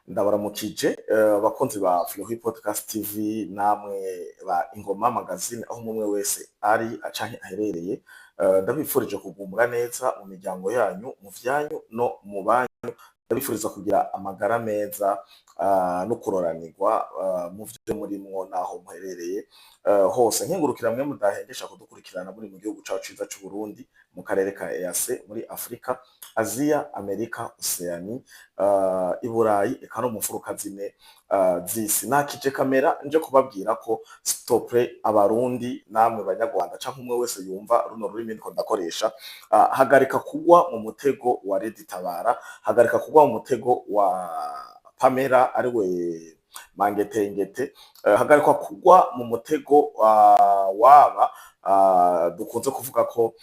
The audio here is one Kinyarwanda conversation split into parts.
Ndabaramukije abakunzi ba Filohi Podcast TV namwe ba Ingoma Magazine aho umwe wese ari canke aherereye, ndabifurije kugumura neza mu miryango yanyu, mu vyanyu no mu banyu, ndabifuriza kugira amagara meza no kuroranirwa mu vyo murimwo naho muherereye hose. Nkengurukira mwe mudahengesha kudukurikirana muri mu gihugu cacu ciza c'u Burundi, mu karere ka EAC, muri Afrika, Aziya, Amerika, Oceanie, i Burayi eka no mu mfuruka zine z'isi. Nakije kamera nje kubabwira ko stopre abarundi namwe banyarwanda canke umwe wese yumva runo rurimi ndiko ndakoresha, hagarika kugwa mu mutego wa Lady Tabara, hagarika kugwa mu mutego wa Pamela ariwe Mangetengete, hagarikwa kugwa mu mutego waba dukunze kuvuga ko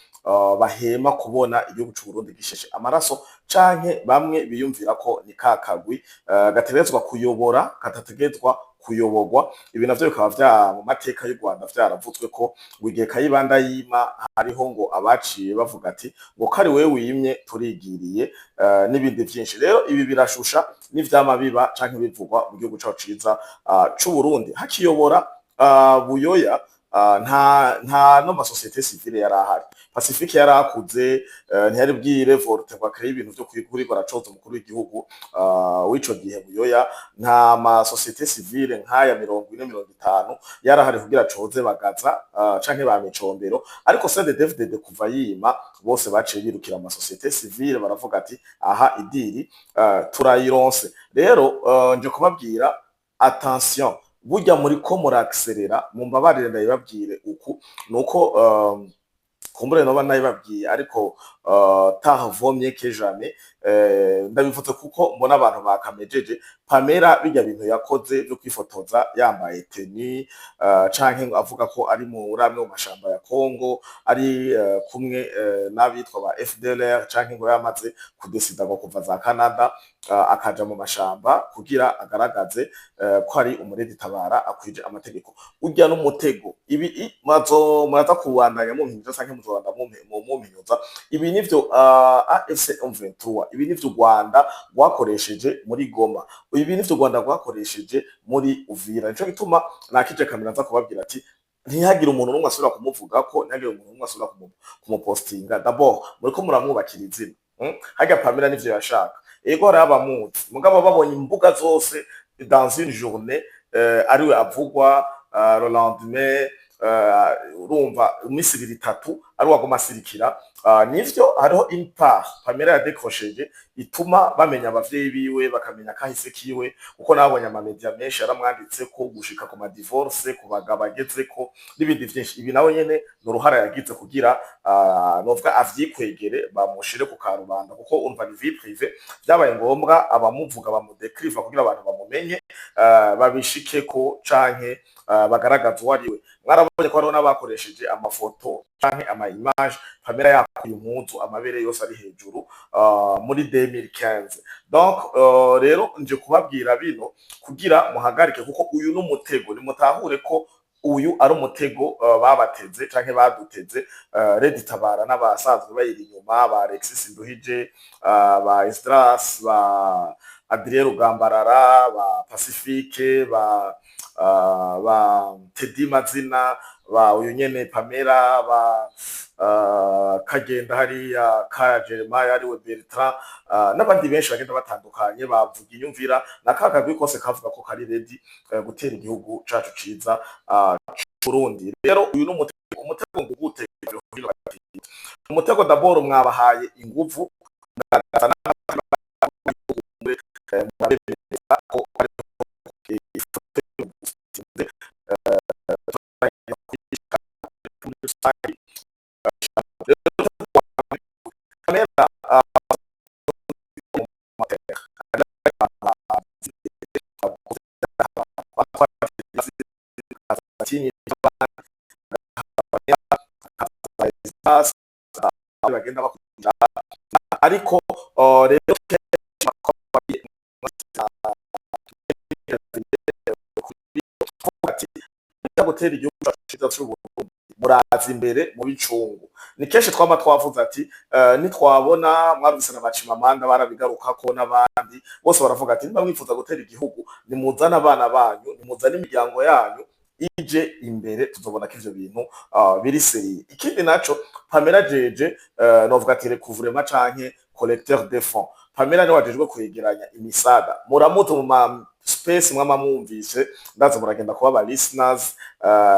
bahema kubona igihugu c'u Burundi gisheshe amaraso, canke bamwe biyumvira ko ni kakagwi gategerezwa kuyobora katategerezwa kuyoborwa. Ibi navyo bikaba mu mateka y'u Rwanda vyaravuzwe ko igihe Kayibanda yima hariho ngo abaciye bavuga ati ngo kari wewe wimye turigiriye, n'ibindi vyinshi. Rero ibi birashusha n'ivyama biba canke bivugwa mu gihugu cacu ciza c'u Burundi. Hakiyobora Buyoya, nta no masosiyete sivile yari ahari. Pacifique yari akuze, ntiyari bwire volte ngo akore ibintu vyo kuriko aracoza umukuru w'igihugu w'ico gihe Buyoya. Nta masosiyete sivile nk'aya 40-50 yari ahari kugira acoze Bagaza canke ba Micombero, ariko CNDD-FDD kuva yima bose baciye birukira amasosiyete sivile, baravuga ati aha idiri turayironse. Rero nje kubabwira attention, burya muriko muraakselera, mumbabarire ndabibabwire uku nuko kumbure noba nabibabwiye ariko tahavomye que jamais, ndabivuze kuko mbona abantu bakamejeje. Pamela bijya bintu yakoze byo kwifotoza yambaye tenue canke avuga ko ari mu ramwe mu mashamba ya Kongo, ari kumwe n'abitwa ba FDLR, canke ngo yamaze kudesida ngo kuva za Canada akaja mu mashamba kugira agaragaze ko ari umuredi Tabara akwije amategeko. Urya n'umutego. Ibi muraza kubandanya mu mpinja canke muzobanda mu mpinyuza. Ibi nivyo AFC M23, ibi nivyo Rwanda rwakoresheje muri Goma, ibi nivyo Rwanda rwakoresheje muri Uvira. Nico bituma nakije kamera nza kubabwira ati ntihagire umuntu n'umwe asubira kumuvuga ko, ntihagire umuntu n'umwe asubira kumupostinga. D'abord muriko muramwubakira izina, harya Pamela nivyo yashaka. Ego arabamuzi mugabo babonye imbuga zose dans une journée ariwe avugwa le lendemain, urumva imisi 2-3 ari wagoma sirikira. Nivyo hariho une part Pamela yadekosheje ituma bamenya abavyeyi biwe, bakamenya kahise kiwe, kuko nabonye ama media menshi yaramwanditse ko gushika ku ma divorce, ku bagabo agezeko n'ibindi vyinshi. Ibi nawe nyene n'uruhara yagize kugira novuga avyikwegere bamushire ku karubanda, kuko umva ni vie privée. Vyabaye ngombwa abamuvuga bamudekriva kugira abantu bamumenye, babishikeko canke bagaragaza uwo ariwe. Mwarabonye ko hariho n'abakoresheje amafoto canke ama image Pamela yakuye impuzu amabere yose ari hejuru muri 2015. Donc rero nje kubabwira bino kugira muhagarike, kuko uyu n'umutego. Nimutahure ko uyu ari umutego babateze canke baduteze Lady Tabara n'abasanzwe bayiri inyuma, ba Alexis Nduhije, ba Esdras, ba Adrien Rugambarara, ba Pacifique, ba Teddy Mazina, ba uyu nyene Pamela, ba Kagenda hariya ka Jeremiah ariwe Bertrand, n'abandi benshi bagenda batandukanye bavuga inyumvira na kakagwi kose kavuga ko kari ready gutera igihugu cacu ciza Burundi. Rero uyu n'umutego. Umutego ngo gute? Umutego d'abord mwabahaye inguvu bagenda bakunda, ariko rero gutera igihugu ciza c'u Burundi muraza imbere mu bicungu. ni kenshi twama twavuze ati nitwabona mwarumvise na Bacimamanda barabigarukako n'abandi bose baravuga ati niba mwifuza gutera igihugu nimuzane abana banyu nimuzane imiryango yanyu ije imbere tuzobona ko ivyo bintu biri seri. Ikindi naco Pamela Jeje novuga ati recouvrement canke collecteur de fonds. Pamela ni wajejwe kwegeranya imisada muramutu mu ma space mwama mwumvise ndaza muragenda kuba aba listeners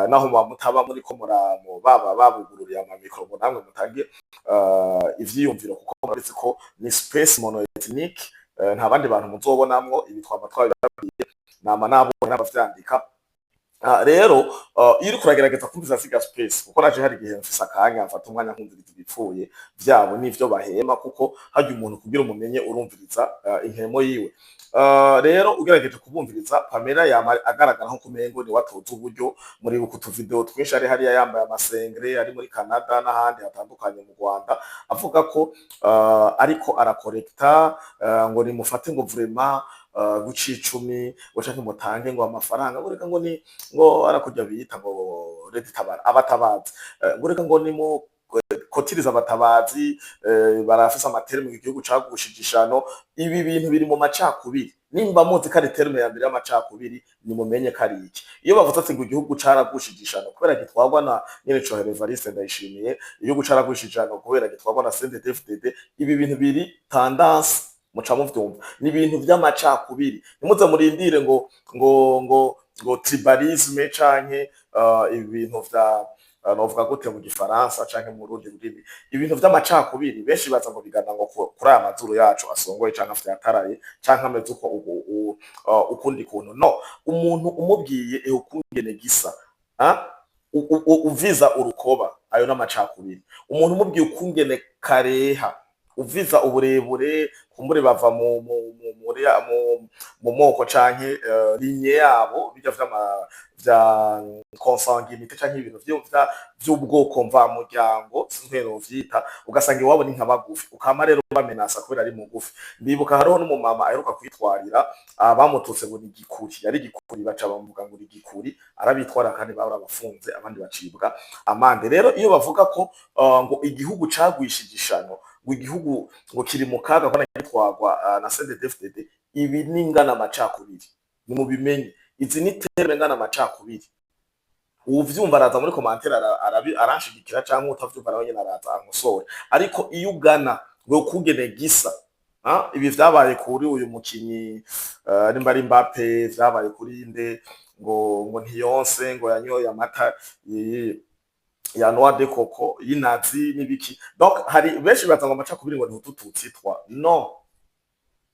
naho mutaba muri ko muramo baba babugururiye ama micro ngo namwe mutange ivyiyumviro kuko muretse ko ni space monoethnic nta bandi bantu muzobonamwo ibi twaba twabibabwiye nama nabo n'abavyandika. Rero iyo uriko uragerageza kumviza siga space kuko naje hari igihe mfise akanya mfata umwanya nkumviriza ibipfuye vyabo n'ivyo bahema kuko harya umuntu kugira umumenye urumviriza intemo yiwe. Rero ugerageje kubumviriza Pamela yama agaragara nko kumengo ni watoza uburyo muri uku video twinshi ari hariya yambaye amasengre ari muri Canada n'ahandi hatandukanye mu Rwanda avuga ko ariko arakorekta ngo nimufate ngo vraiment gucicumi guca mutange ngo amafaranga bureka ngo ni ngo arakujya bita ngo Red Tabara abatabazi bureka ngo ni mu kotiriza abatabazi barafisa amaterme mu gihugu cagushigishano. Ibi bintu biri mu macakubiri nimba muzi kare terme ya mbere y'amacakubiri ni mumenye kari iki. Iyo bavuze ati ngo igihugu caragushigishano kubera gitwagwa na nyene Cohere Evariste Ndayishimiye igihugu caragushigishano kubera gitwagwa na CNDD-FDD ibi bintu biri tendance muca muvyumva ni ibintu vy'amacakubiri nimuze murindire ngo tribalisme canke ibintu vya novuga gute mu gifaransa canke mu rundi rurimi ibintu vy'amacakubiri benshi baza ngo bigana ngo kuri aya mazuru yacu asongoye canke afyataraye canke ameze uko ukundi kuntu no umuntu umubwiye ukungene gisa uviza urukoba ayo n'amacakubiri. Umuntu umubwiye ukungene kareha uviza uburebure kumbure bava mu moko canke linye yabo bijya vya consanguinité canke ibintu vy'ubwoko mva muryango sinkwero vyita ugasanga iwabo ni nkabagufi ukama rero bamenasa kubera ari mugufi. Ndibuka hariho n'umumama aheruka kwitwarira bamututse ngo ni gikuri yari gikuri baca bamuvuga ngo ni gikuri arabitwara kandi bahora bafunze abandi bacibwa amande. Rero iyo bavuga ko ngo igihugu cagwishigishano ngo igihugu ngo kiri mu kaga ko nagitwagwa na CNDD-FDD ibi ningana amacakubiri ni mu bimenye izi ni terme ngana amacakubiri. Uvyumva araza muri commentaire aranshigikira canke utavyumva nawe nyene araza ankosore ariko iyo ugana ngo kugene gisa ibi vyabaye kuri uyu mukinyi nimba ari Mbappe vyabaye kuri inde ngo ntiyonse ngo yanyoye amata ya noix de coco y'inazi n'ibiki. Donc hari benshi batanga amacakubiri ngo ntutututitwa no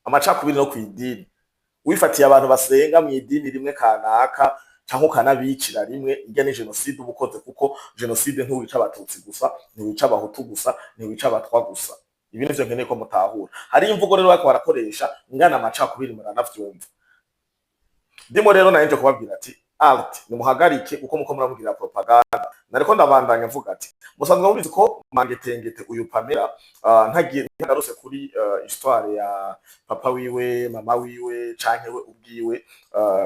amacakubiri no kwidini wifatiye abantu basenga mu idini rimwe kanaka canke ukanabicira rimwe irya ni genocide ubukoze kuko genocide ntiwica abatutsi gusa ntiwica abahutu gusa ntiwica abatwa gusa. Ibi nivyo nkeneye ko mutahura. Hari imvugo rero bariko barakoresha ngana amacakubiri muranavyumva. Ndimo rero naje kubabwira ati art nimuhagarike kuko muko muramubwira propaganda nariko ndabandanya mvuga ati musanzwe mubizi ko Mangetengete uyu Pamela ntagiye ngarose kuri histoire ya papa wiwe mama wiwe canke we ubwiwe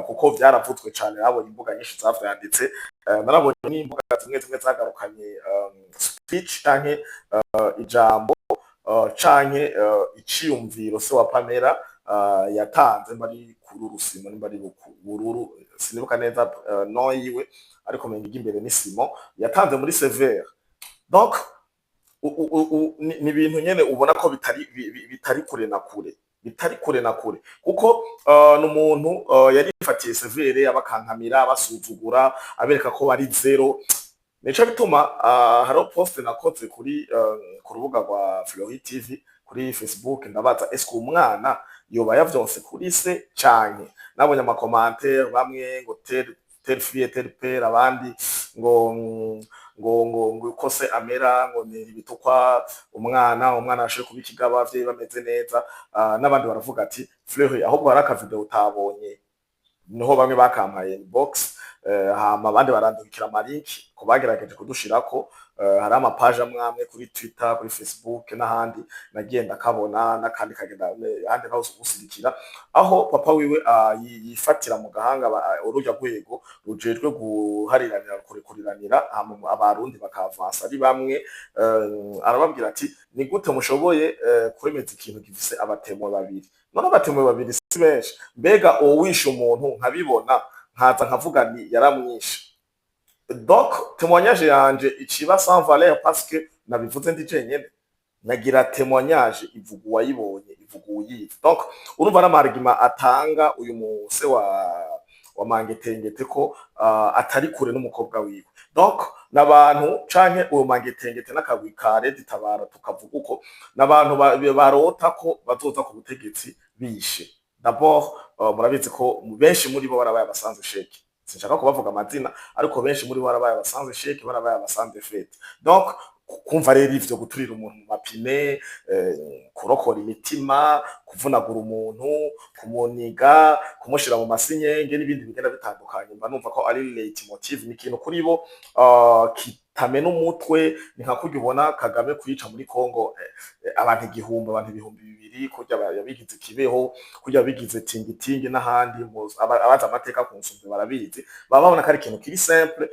kuko vyaravutswe cane abonye imbuga nyinshi zavyanditse narabonye n'imbuga zimwe zagarukanye speech canke ijambo canke iciyumviro se wa Pamela yatanze mbari kuri rusimo nimbari bururu sinibuka neza no yiwe ariko mengi imbere ni Simon yatanze muri Sévère. Donc ni ibintu nyene ubona ko bitari kure na kure kuko n'umuntu yari yifatiye Sévère abakankamira abasuzugura abereka ko bari zero. Nico bituma haro post nakoze kuri ku rubuga rwa Fleury TV kuri Facebook ndabaza eske umwana yoba yavyonse kuri se canke nabonye ama commentaire bamwe ngo tel fille tel père abandi ngo uko se amera ngo ni bitukwa umwana ashoye kuba ikigaba abavyeyi bameze neza n'abandi baravuga ati Fleury ahubwo hari aka video utabonye niho bamwe bakampaye inbox hama abandi barandukira amalink ko bagerageje kudushirako hari amapaje amwamwe kuri Twitter, kuri Facebook n'ahandi nagiye ndakabona, n'akandi kagenda ahandi naho gushigikira, aho papa wiwe yifatira mu gahanga urujya rwego rujejwe guhariranira kurikuriranira abarundi bakavansa ari bamwe. Arababwira ati ni gute mushoboye kwemeza ikintu gifise abatemwe babiri, none abatemwe babiri si benshi, mbega uwishe umuntu nkabibona nkaza nkavuga ni yaramwishe. Donc témoignage yanje iciba sans valeur parce que nabivuze ndi jenyene, nagira témoignage ivuga uwayibonye, ivuga uyizi. Donc urumva n'amarigima atanga uyu muse wa Mangetengete ko atari kure n'umukobwa wiwe. Donc nabantu canke uwo Mangetengete n'akagwi ka Red Tabara tukavuga uko nabantu barota ko bazoza ku butegetsi bishe. D'abord murabizi ko benshi muri bo barabaye abasanzwe sheke, sinshaka kubavuga amazina, ariko benshi muri bo barabaye abasanzwe sheke, barabaye abasanzwe fete. Donc kumva rero ivyo guturira umuntu mu mapine, kurokora imitima, kuvunagura umuntu, kumuniga, kumushira mu masinyenge n'ibindi bigenda bitandukanye, mba numva ko ari leitmotiv, ni ikintu kuri bo kitamena umutwe. Ni nka kurya ubona Kagame kwica muri Congo abantu igihumbi, abantu ibihumbi bibiri, kurya yabigize Kibeho, kurya yabigize Tingitingi n'ahandi. Abaza amateka ku nsumbe barabizi, baba babona ko ari ikintu kiri simple,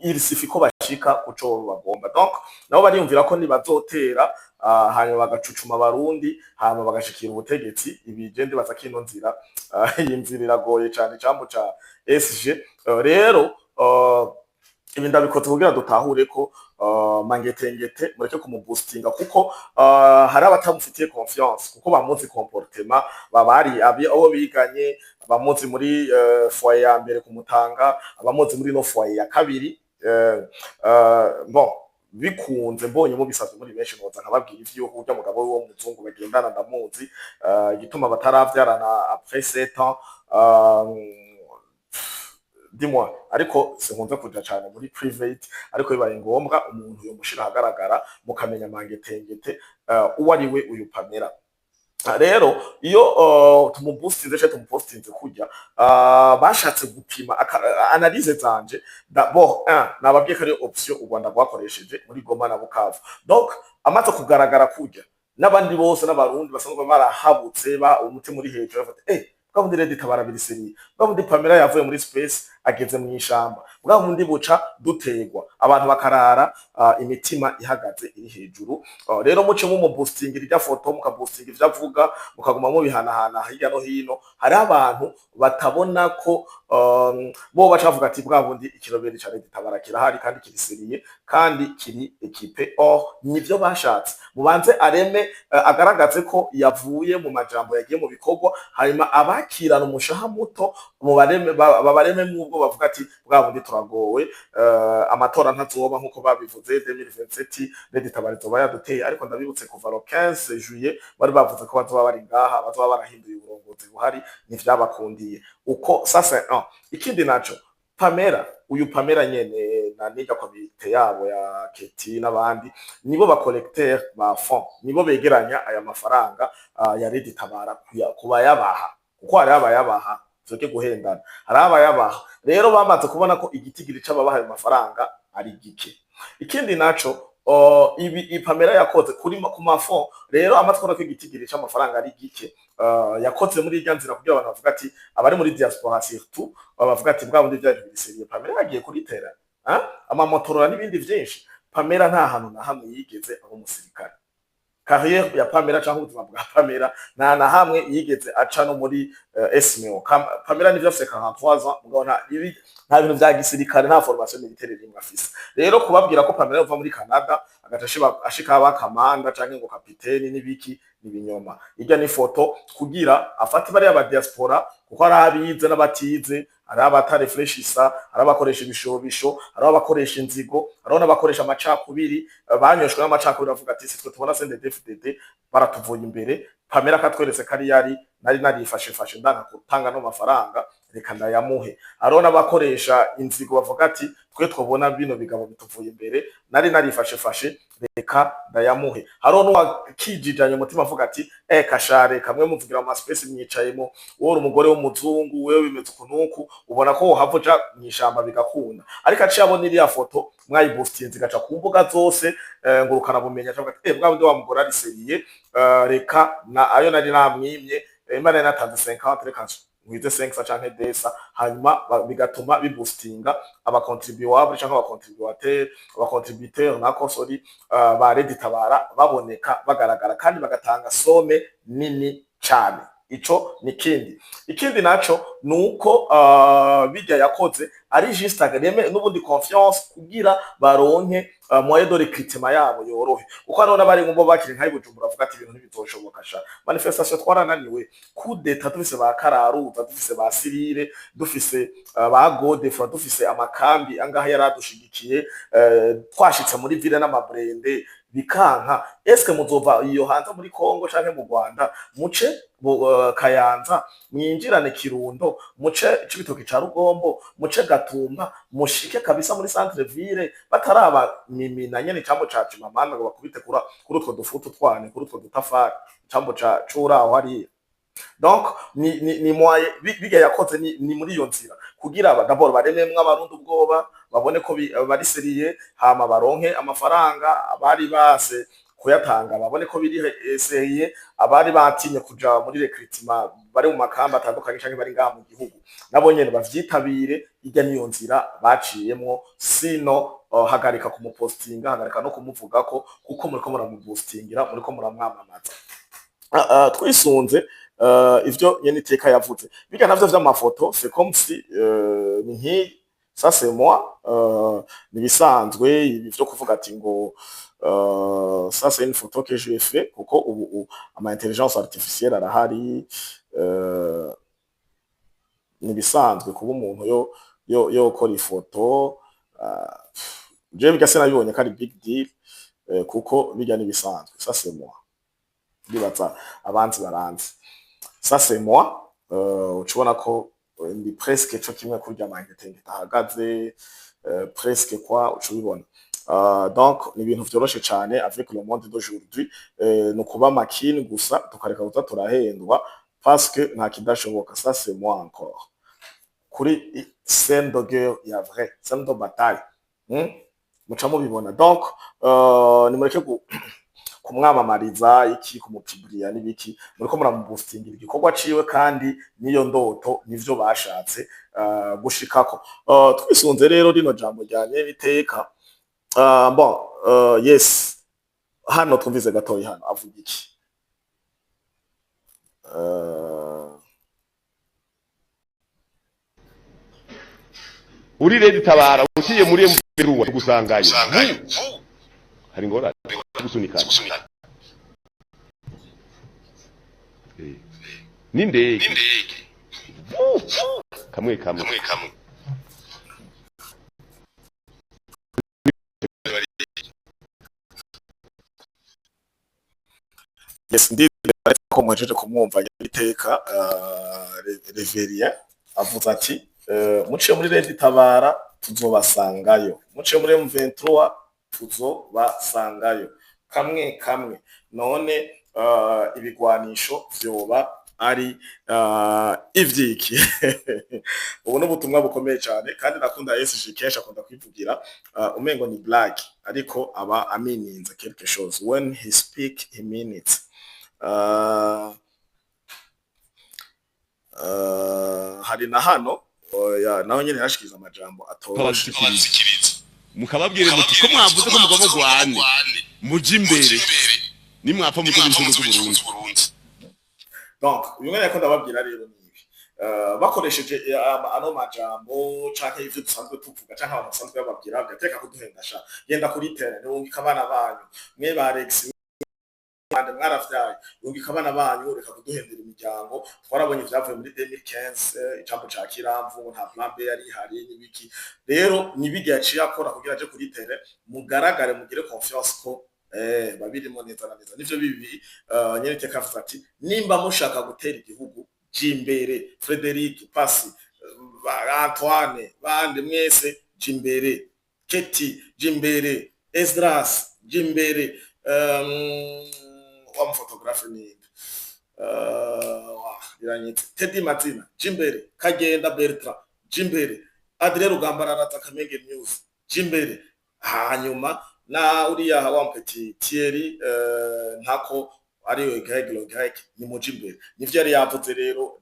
il suffit ko bashika kuco bagomba. Donc nabo bariyumvira ko nibazotera hanyuma bagacucuma abarundi, hanyuma bagashikira ubutegetsi, ibigende baza kino nzira. Iyi nzira iragoye cyane, icambo ca SG. Rero ibi ndabikoze kugira dutahure ko Mangetengete mureke kumuboostinga, kuko hari abatamufitiye confiance, kuko bamuzi comportement, babari abo biganye, bamuzi muri foyer ya mbere kumutanga, abamuzi muri no foyer ya kabiri. Bon bikunze mbonye mu bisavye muri benshi noza nkababwira ivyo kurya mugabo wo muzungu bagendana ndamuzi, igituma bataravyarana après 7 ans. Dis-moi, ariko sinkunze kuja cyane muri private, ariko bibaye ngombwa umuntu yo mushira hagaragara mukamenya Mangetengete uwo ari we uyu Pamela. Rero iyo tumuboostinze cyo tumupostinze kujya bashatse gupima analyse zanje. D'abord nababwiye ko ari option u Rwanda rwakoresheje muri Goma na Bukavu. Donc amaze kugaragara kujya n'abandi bose n'abarundi basanzwe barahabutse umutima uri hejuru, bafite bwa Red Tabara biriseri, bwa Pamela yavuye muri space ageze mu ishamba, bwa buca dutegwa, abantu bakarara imitima ihagaze iri hejuru. Rero muce mu boostingira irya foto, mukaboostinga ivyo avuga, mukaguma mu bihanahana hirya no hino. Hari abantu batabona ko bo bacavuga ati bwa bundi ikiroberi ca Red Tabara kirahari kandi kiriseriye kandi kiri equipe. Nivyo bashatse, mubanze areme agaragaze ko yavuye mu majambo yagiye mu bikorwa, hanyuma abakirana umushaha muto mu babareme n'ubwo bavuga ati bwa bundi turagowe, amatora ntazoba nkuko babivuze 2027 Red Tabara zoba yaduteye. Ariko ndabibutse kuva le 15 juillet bari bavuze ko bazoba bari ngaha, bazoba barahinduye uburongozi buhari, nivyabakundiye uko. Sasa ikindi naco Pamela, uyu Pamela nyene na niga komite yabo ya Keti n'abandi nibo ba collecteur ba fond, nibo begeranya aya mafaranga ya Red Tabara kuba yabaha, kuko hari abayabaha zoke guhendana, hari abayabaha. Rero bamaze kubona ko igitigiri c'ababaha ayo mafaranga ari gike. Ikindi naco ibi Pamela yakoze kuri ku mafond. Rero amatwara ko igitigiri c'amafaranga ari gike, yakoze muri irya nzira kugira abantu bavuga ati abari muri diaspora surtout bavuga ati bwa bundi byaje biriseriye. Pamela yagiye kuritera amamotorora n'ibindi vyinshi. Pamela nta hantu na hamwe yigeze abo musirikare. Carrière ya Pamela cyangwa ubuzima bwa Pamela nta na hamwe yigeze aca no muri SMO. Pamela nivyo afite 43 ans, mugabo nta bintu vya gisirikare, nta formation militaire rimwe afise. Rero kubabwira ko Pamela uva muri Canada agashika abakamanda canke ngo kapiteni n'ibiki nibinyoma. Irya ni foto kugira afate bari aba diaspora, kuko ari abize n'abatize, ari abatarefreshisa, ari abakoresha ibishobisho, ari abakoresha inzigo, ari n'abakoresha amacakubiri, banyoshwe n'amacakubiri bavuga ati sitwe tubona CNDD-FDD baratuvuye imbere. Pamela katweretse kari nari narifashe ndanga gutanga no mafaranga, reka ndayamuhe. Ari n'abakoresha inzigo bavuga ati twe twobona bino bigabo bituvuye imbere, nari narifashe reka ndayamuhe. Hariho n'uwakijijanye umutima avuga ati kashare kamwe muvugira mu space mwicayemo, wowe uri umugore w'umuzungu, wewe bimeze ukuntuku, ubona ko wohava uja mw'ishamba bigakunda. Ariko aciye abona iriya foto mwayibustinze igaca ku mbuga zose ngurukana bumenya, avuga ati bwa bundi wa mugore ari seriye, reka na ayo nari namwimye, imana natanze 50 reka ngwize 5 canke desa, hanyuma bigatuma bibustinga abakontribuable canke abakontributeur nako sorry, ba Red Tabara baboneka bagaragara kandi bagatanga some nini cane. Ico ni ikindi naco nuko bijya yakoze ari juste agreme n'ubundi confiance kugira baronke moyen de recrutement yabo yorohe, kuko hariho n'abari ngo bakiri nkayi Bujumbura avuga ati ibintu ntibizoshoboka sha. Manifestation twarananiwe, coup d'etat dufise ba Kararuza, dufise ba Sirire, dufise ba Godefroid, dufise amakambi angaha yaradushigikiye, twashitse muri ville n'amabrende bikanka. Eske muzova iyo hanze muri Kongo canke mu Rwanda muce Kayanza mwinjirane Kirundo, muce Cibitoke ca Rugombo, muce Gatumba, mushike kabisa muri centre ville bataraba mimina nyene cambo ca Cimamanda ngo bakubite kuri utwo dufutu twane, kuri utwo dutafari cambo ca curaho hariya. Donc ni moye biga yakoze ni muri iyo nzira kugira d'abord barememwe abarundi ubwoba, babone ko bari seriye, hama baronke amafaranga, abari base kuyatanga babone ko biri seriye, abari batinye kuja muri recruitment bari mu makamba atandukanye canke bari ngaha mu gihugu nabo nyene bavyitabire. Ijya niyo nzira baciyemwo, sino hagarika kumupostinga, hagarika no kumuvuga ko, kuko muriko muramubustingira, muriko muramwamamaza. Twisunze ivyo nyene iteka yavuze biga navyo vy'amafoto, c'est comme si ni nki ça c'est moi, ni bisanzwe ibi vyo kuvuga ati ngo ça c'est une photo que j'ai fait, kuko ubu ama intelligence artificielle arahari, ni bisanzwe kuba umuntu yo gukora ifoto. Je biga sinabibonye ko ari big deal, kuko bijya ni bisanzwe. Ça c'est moi, ndibaza abanzi baranzi. Ça c'est moi, ucubona ko ndi presque co kimwe kurya amangetenge tahagaze, presque quoi ucubibona. Donc ni ibintu vyoroshe cane avec le monde d'aujourd'hui, no kuba makini gusa tukareka kuza turahendwa parce que nta kidashoboka. Ça c'est moi encore kuri scène de guerre ya vrai, scène de bataille, muca mubibona. Donc nimureke kumwamamariza iki, kumupiburia n'ibiki, muriko muramubustingira igikorwa ciwe, kandi niyo ndoto nivyo bashatse gushikako. Twisunze rero rino jambo ryanye biteka, bon yes, hano twumvize gatoyi hano avuga iki. Uri Red Tabara uciye muri Mperuwa tugusangayo hari ngora gusunikana n'indege kamwe yes, ndi ko mwajeje kumwumva iteka. Reveria avuze ati muciye muri Red Tabara tuzobasangayo, muciye muri M23 tuzobasangayo kamwe. None ibigwanisho vyoba ari ivyiki? Ubu n'ubutumwa bukomeye cyane, kandi nakunda SG kenshi akunda kwivugira umengo ni black, ariko aba amininze quelque chose. When he speak he mean it. Hari na hano naho nyene yashikiza amajambo atoroshe, mukababwire muti ko mwavuze ko mugomba gwane muji imbere nimwapfa muto b'inshuro z'Uburundi. Donc uyu mwanya yakunda babwira rero nibi bakoresheje ano majambo canke ivyo dusanzwe tuvuga canke abantu basanzwe bababwira bagateka kuduhendasha, genda kuri terrain nungika abana banyu mwe ba Alex kandi mwaravyaye, nungika abana banyu reka kuduhendera imiryango. Twarabonye ivyavuye muri 2015 icambo ca Kiramvu, nta plan B yari hari n'ibiki. Rero nibige yaciye akora kugira aje kuri terrain mugaragare, mugire confiance ko babirimo neza na neza. Nivyo bibi nyene iteka avuga ati nimba mushaka gutera igihugu jimbere, Frederic Pasi, Antoine bande mwese jimbere, Keti jimbere, Esdras Jimbere wa mfotografe ni biranyitse Teddy Mazina Jimbere Kagenda Bertrand Jimbere Adrien Rugambararaza Kamenge News Jimbere hanyuma na uriya wa mpeti Thierry ntako ariwe Greg ni mu Jimbere nivyo yari yavuze rero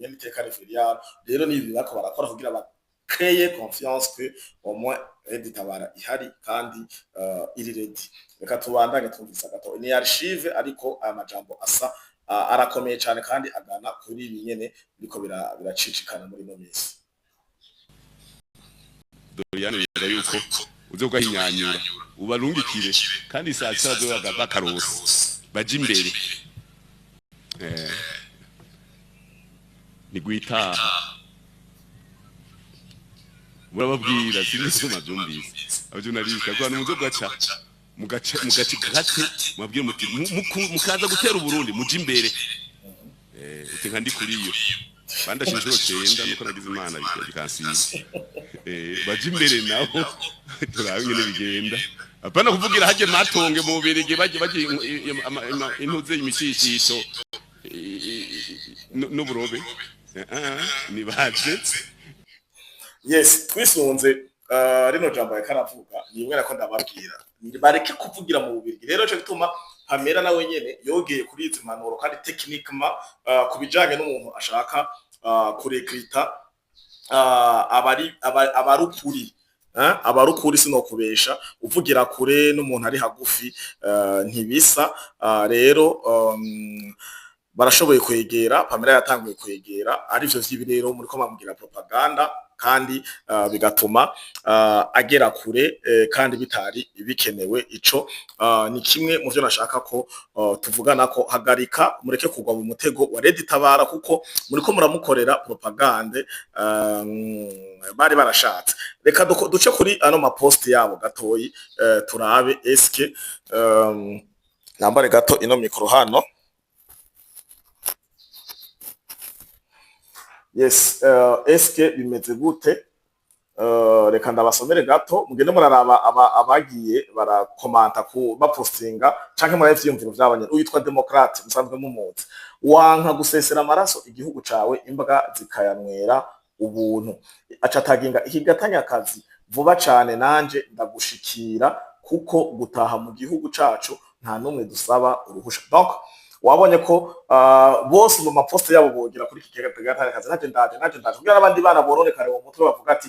nyene iteka referial rero nibi bako barakora kugira ba créer confiance que au moins Edi Tabara ihari kandi iri ready reka tubandanye twumvisa gato ni archive ariko aya majambo asa arakomeye cyane kandi agana kuri ibi nyene biko biracicikana muri no minsi Doriane yera yuko uzo gahinyanyura ubarungikire kandi saa sazo bakarosa baje imbere ni gwitaha murababwira sinisoma byumvise abajurnaliste kwa n'umuzo gacha mugace gate mwabwiye muti mukaza gutera uburundi muje imbere utenga ndi kuri iyo banda shinjuro cenda nuko nagize imana bikansiza baje imbere nabo turabe nyene bigenda apana kuvugira haje matonge mu birige baje intuze imishishisho n'uburobe ni baje. Yes, twisunze rino jambo yakaravuga nimwe nako ndababwira bareke kuvugira mu bubirigi rero cyo gituma Pamela nawe nyene yogeye kuri izi manuro kandi techniquement kubijanye n'umuntu ashaka kurekrita abarukuri abarukuri sino kubesha uvugira kure n'umuntu ari hagufi ntibisa rero barashoboye kwegera Pamela yatanguye kwegera arivyo vy'ibirero muri ko bamubwira propaganda kandi bigatuma agera kure kandi bitari bikenewe ico ni kimwe mu byo nashaka ko tuvugana ko hagarika mureke kugwa mu mutego wa Edi Tabara kuko muri ko muramukorera propagande bari barashatse reka duce kuri ano mapost yabo gatoyi turabe eske nambare gato ino mikro hano. Yes, eske bimeze gute reka ndabasomere gato mugende muraraba abagiye barakomanta ku bapostinga canke muri ivyumviro vy'abanye uyitwa Democrate musanzwe mumuzi wanka gusesera amaraso igihugu cawe imbwa zikayanwera ubuntu acataginga ikigatanya kazi vuba cane nanje ndagushikira kuko gutaha mu gihugu cacu nta numwe dusaba uruhusha donc wabonye ko bose mu maposte yabo bogira kuri kigatanya kazi naje ndaje kugira abandi bana borone kare mu mutwe bavuga ati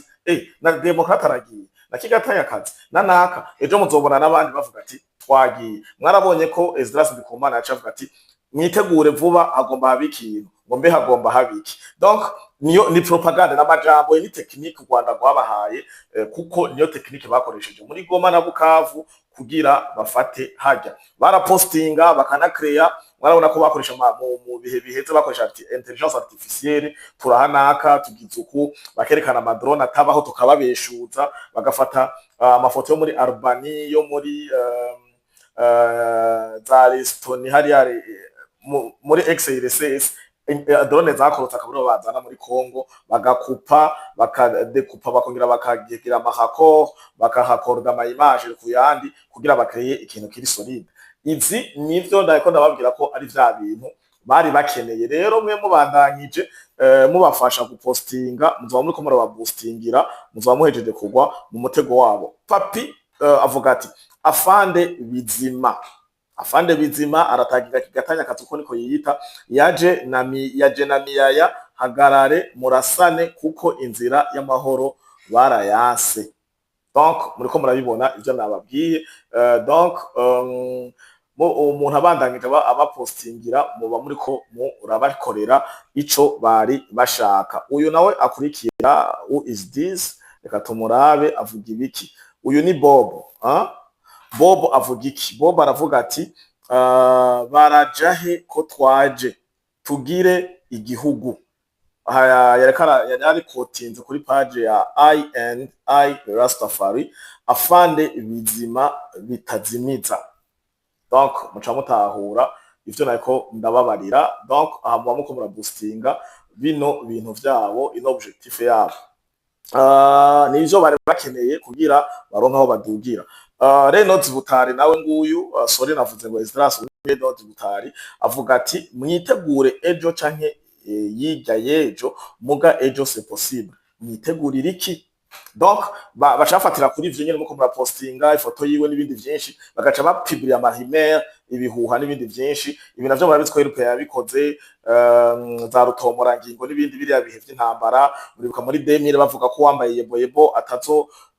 na Democrate aragiye na kigatanya kazi nanaka ejo muzobona nabandi bavuga ati twagiye mwarabonye ko Esdras Ndikumana yacavuga ati mwitegure vuba agomba habikintu ngo mbe hagomba habiki donc niyo ni propaganda n'amajambo ni technique Rwanda rwabahaye kuko niyo technique bakoresheje muri Goma na Bukavu kugira bafate hajya barapostinga bakanakreya mwarabona ko bakoresha mu bihe biheze bakoresha intelligence artificielle turahanaka tugizuku bakerekana amadrone atabaho tukababeshuza bagafata amafoto yo muri Albania yo muri za Estonia hari muri XRSS drone zakorotse akaburo bazana muri Congo bagakupa bakadekupa bakongera bakagira amahako bakahakorda ama image ku yandi kugira bakreye ikintu kiri solide izi nivyo ndako ndababwira ko ari vya bintu bari bakeneye rero mwe mubandanyije mubafasha gupostinga muzaba muri ko murababustingira muzaba muhejeje kugwa mu mutego wabo papi avuga ati Afande Bizima aratagiga kigatanya katuko niko yiyita yaje na miyaya hagarare murasane kuko inzira y'amahoro barayase donc muri ko murabibona ivyo nababwiye donc umuntu abandangije abapostingira muba muri ko urabakorera ico bari bashaka uyu nawe akurikira who is this reka tumurabe avuga ibiki uyu ni Bob Bob avuga iki Bob aravuga ati barajahe ko twaje tugire igihugu yari kotinze kuri page ya I Rastafari Afande Bizima bitazimiza donc muca mutahura ivyo nako ndababarira donc ahamwa muko murabustinga bino bintu vyabo ino objectif yabo nivyo bari bakeneye kugira baronka aho badugira Reynolds Butari nawe nguyu sorry navuze ngo Esdras Reynolds Butari avuga ati mwitegure ejo canke yijya yejo muga ejo c'est possible mwitegurira iki. Donc bacafatira kuri ivyo nyene muko murapostinga ifoto yiwe n'ibindi vyinshi bagaca bapublier amahimere ibihuha n'ibindi vyinshi ibi navyo murabitswe Europe yabikoze za rutomora ngingo n'ibindi biriya bihe vy'intambara muribuka muri 2000 bavuga ko wambaye yebo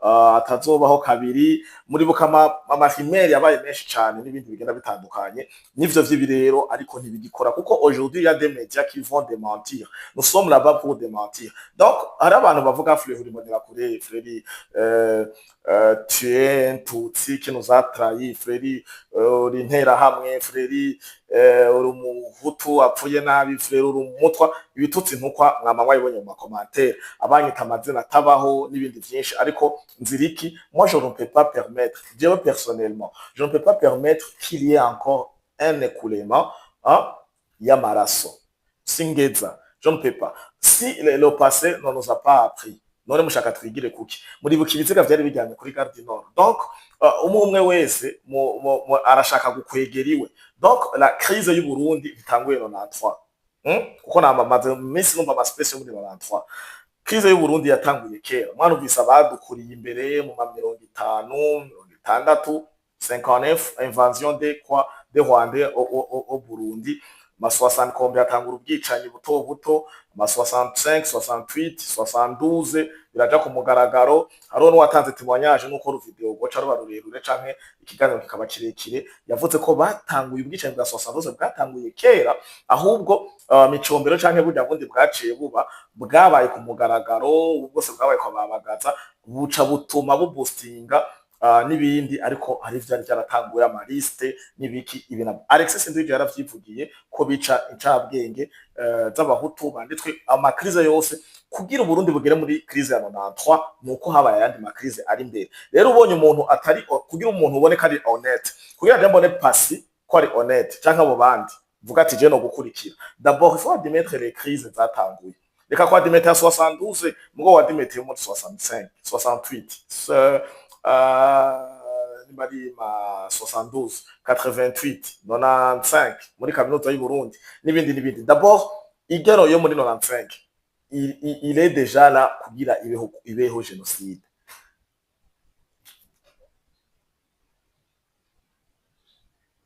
atazobaho kabiri muribuka amahimere yabaye menshi cyane n'ibindi bigenda bitandukanye n'ivyo vy'ibirero ariko ntibigikora kuko aujourd'hui il y a des médias qui vont démentir nous sommes là-bas pour démentir. Donc hari abantu bavuga Fleury Mbonera kure Fleury tu es un Tutsi qui nous a trahi Fleury uri interahamwe Fleury uri umuhutu apfuye nabi Fleury uri umutwa ibitutsi ntukwa mwama wayibonye mu commentaire abanyita amazina tabaho n'ibindi vyinshi ariko nziriki moi je ne peux pas permettre Dieu personnellement je ne peux pas permettre qu'il y ait encore un écoulement y'amaraso singeza je ne peux pas si le passé ne nous a pas appris none mushaka twigire kuki muri buki biziga vyari bijyanye kuri Gare du Nord. Donc umwe wese arashaka gukwegeriwe. Donc la crise y'u Burundi itanguye 93 kuko namamaze minsi numva ama space muri 93 crise y'u Burundi yatanguye kera mwana ubisa badukuriye imbere mu 50 60 59 invasion de Rwandais au Burundi ma 60 combien yatangura ubwicanyi buto ma 65 68 72 biraja ku mugaragaro hariho n'uwatanze témoignage nuko video goca rubarurerure canke ikiganiro kikaba kirekire yavuze ko batanguye ubwicanyi bwa 72 bwatanguye kera ahubwo micombero canke burya bundi bwaciye buba bwabaye ku mugaragaro ubwose bwabaye kwa babagaza buca butuma bubustinga n'ibindi ariko hari vyari byaratanguye amaliste n'ibiki ibina Alexis Ndwije yaravyivugiye ko bica incabwenge z'abahutu banditwe amakrize yose kugira Burundi bugere muri crise ya 93 nuko habaye ayandi makrize ari imbere. Rero ubonye umuntu atari kugira umuntu uboneka ari honnête kugira ndembone pasi ko ari honnête canke abo bandi vuga ati je no gukurikira d'abord il faut admettre les crises zatanguye reka ko admettre ya 72 mugo wadmettre muri 65 68 bari ma 72 88 95 muri kaminuza y'u Burundi n'ibindi d'abord igero yo muri 95 il est déjà là kugira ibeho génocide.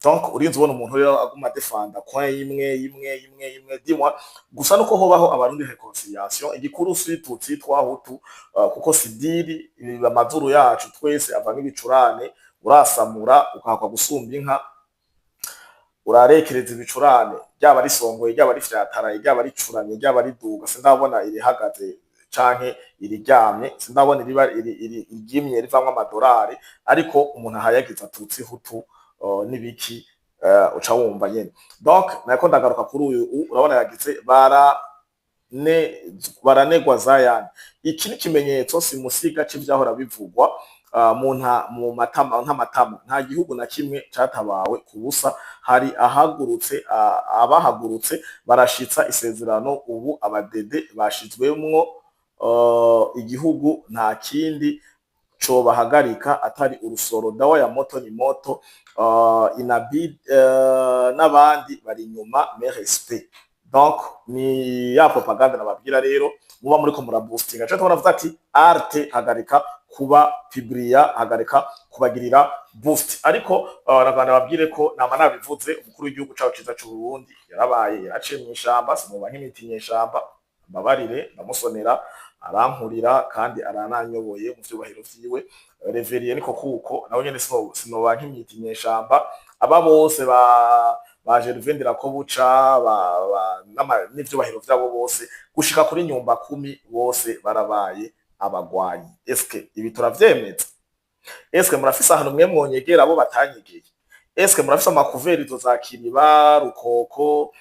Donc urinzi ubona umuntu rero aguma defanda kwa imwe dimwa gusa nuko hobaho abarundi reconciliation igikuru Tutsi twahutu kuko sidiri amazuru yacu twese ava nk'ibicurane urasamura ukakwa gusumba inka urarekereza ibicurane ryaba risongoye ryaba rifyataraye ryaba ricuranye ryaba riduga sindabona iri hagaze canke iriryamye sindabona irigimye rivamwe amadolari ariko umuntu ahayagiza Tutsi hutu nibiki uca wumva nyene. Donc nako ndagaruka kuri uyu urabona yagize baranegwa Zion iki ni kimenyetso simusiga c'ivyahora bivugwa mu matama nta gihugu na kimwe catabawe kubusa hari ahagurutse abahagurutse barashitsa isezerano ubu abadede bashizwemwo igihugu nta kindi co bahagarika atari urusoro dawa ya moto ni moto inabid n'abandi bari inyuma mais respect. Donc ni ya propaganda nababwira rero muba muri ko muraboostinga cyo tubona ati arte hagarika kuba publia hagarika kubagirira boost ariko naganda babwire ko nama nabivuze umukuru w'igihugu cyacu ciza cy'u Burundi yarabaye yaraciye mu ishamba simuba nk'imiti nyeshamba babarire ndamusonera arankurira kandi arananyoboye mu vyubahiro vyiwe reveriye niko kuko nawe nyene sinoba nk'imiti nyeshamba aba bose baje ruvendera ko buca n'ivyubahiro vyabo bose gushika kuri nyumba 10 bose barabaye abagwanyi. Eske ibi turavyemeza? Eske murafise ahantu mwe mwonyegera abo batanyegeye? Eske murafise amakuverizo za Kiriba Rukoko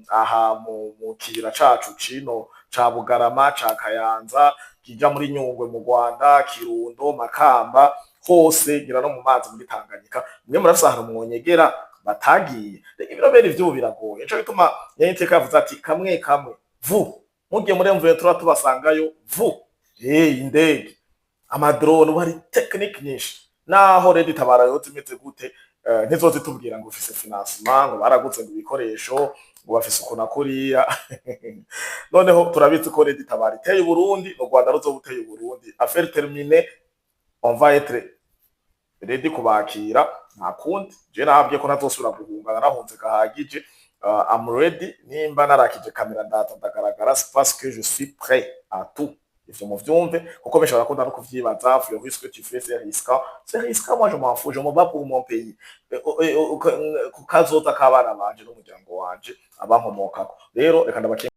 aha mu kibira cacu cino ca Bugarama ca Kayanza kija muri Nyungwe mu Rwanda Kirundo Makamba hose gira no mu mazi muri Tanganyika mwe murafise ahantu mwonyegera batagiye ibiro bere ivyo biragoye ico bituma yanyiteka avuze ati kamwe vu mugiye muri M23 tubasangayo vu indege amadrone bari technique nyinshi naho Red Tabara yote imeze gute ntizozi tubwira ngo ufise financement ngo baragutse ngo ibikoresho ngo bafise uko nakuriya noneho turabizi ko Red Tabara iteye Burundi no Rwanda ruzobuteye Burundi affaire terminée on va être ready kubakira nta kundi je nahabye ko ntazosubira guhunga narahunze gahagije I'm ready nimba narakije kamera data ndagaragara parce que je suis prêt à tout ivyo muvyumve kuko bishobora ko ndano kuvyibaza fuyo risque tu fais c'est risqué moi je m'en fous je me bats pour mon pays ku kazoza kabana banje n'umuryango wanje abankomokako rero reka ndabake